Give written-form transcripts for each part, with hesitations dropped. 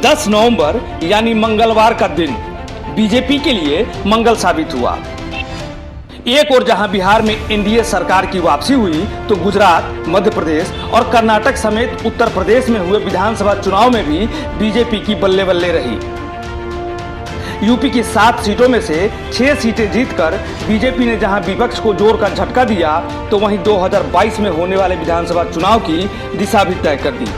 10 नवंबर यानी मंगलवार का दिन बीजेपी के लिए मंगल साबित हुआ। एक और जहां बिहार में एनडीए सरकार की वापसी हुई, तो गुजरात, मध्य प्रदेश और कर्नाटक समेत उत्तर प्रदेश में हुए विधानसभा चुनाव में भी बीजेपी की बल्ले बल्ले रही। यूपी की 7 सीटों में से 6 सीटें जीतकर बीजेपी ने जहां विपक्ष को जोर का झटका दिया, तो वहीं 2022 में होने वाले विधानसभा चुनाव की दिशा भी तय कर दी।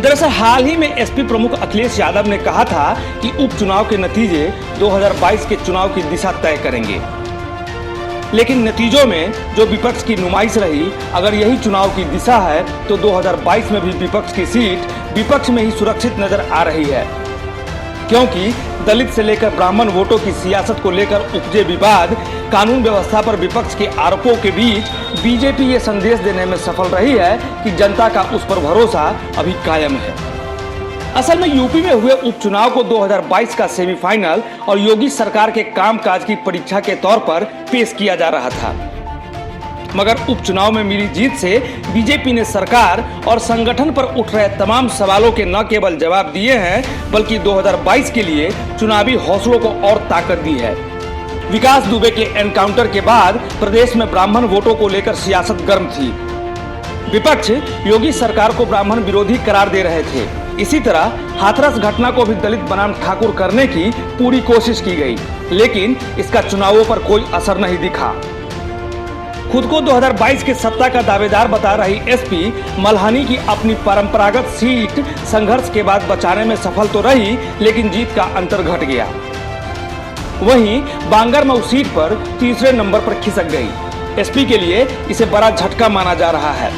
दरअसल हाल ही में एसपी प्रमुख अखिलेश यादव ने कहा था कि उपचुनाव के नतीजे 2022 के चुनाव की दिशा तय करेंगे, लेकिन नतीजों में जो विपक्ष की नुमाइश रही, अगर यही चुनाव की दिशा है तो 2022 में भी विपक्ष की सीट विपक्ष में ही सुरक्षित नजर आ रही है, क्योंकि दलित से लेकर ब्राह्मण वोटों की सियासत को लेकर उपजे विवाद, कानून व्यवस्था पर विपक्ष के आरोपों के बीच बीजेपी ये संदेश देने में सफल रही है कि जनता का उस पर भरोसा अभी कायम है। असल में यूपी में हुए उपचुनाव को 2022 का सेमीफाइनल और योगी सरकार के कामकाज की परीक्षा के तौर पर पेश किया जा रहा था, मगर उपचुनाव में मिली जीत से बीजेपी ने सरकार और संगठन पर उठ रहे तमाम सवालों के न केवल जवाब दिए हैं, बल्कि 2022 के लिए चुनावी हौसलों को और ताकत दी है। विकास दुबे के एनकाउंटर के बाद प्रदेश में ब्राह्मण वोटों को लेकर सियासत गर्म थी। विपक्ष योगी सरकार को ब्राह्मण विरोधी करार दे रहे थे। इसी तरह हाथरस घटना को भी दलित बनाम ठाकुर करने की पूरी कोशिश की गई, लेकिन इसका चुनावों पर कोई असर नहीं दिखा। खुद को 2022 के सत्ता का दावेदार बता रही एसपी मल्हानी की अपनी परंपरागत सीट संघर्ष के बाद बचाने में सफल तो रही, लेकिन जीत का अंतर घट गया। वहीं बांगरमऊ सीट पर तीसरे नंबर पर खिसक गई। एसपी के लिए इसे बड़ा झटका माना जा रहा है।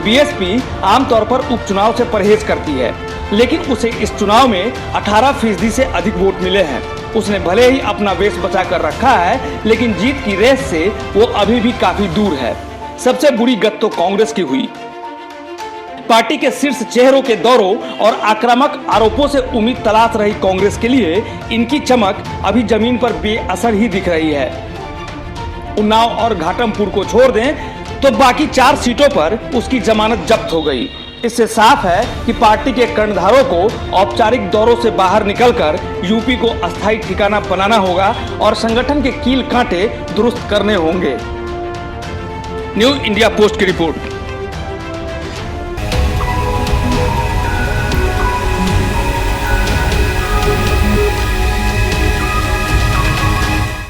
बीएसपी आमतौर पर उपचुनाव से परहेज करती है, लेकिन उसे इस चुनाव में 18% से अधिक वोट मिले हैं। उसने भले ही अपना वेश बचा कर रखा है, लेकिन जीत की रेस से वो अभी भी काफी दूर है। सबसे बुरी गत तो कांग्रेस की हुई। पार्टी के शीर्ष चेहरों के दौरों और आक्रामक आरोपों से उम्मीद तलाश रही कांग्रेस के लिए इनकी चमक अभी जमीन पर बेअसर ही दिख रही है। उन्नाव और घाटमपुर को छोड़ दें तो बाकी 4 सीटों पर उसकी जमानत जब्त हो गई। इससे साफ है कि पार्टी के कर्णधारों को औपचारिक दौरों से बाहर निकलकर यूपी को अस्थायी ठिकाना बनाना होगा और संगठन के कील कांटे दुरुस्त करने होंगे। न्यू इंडिया पोस्ट की रिपोर्ट।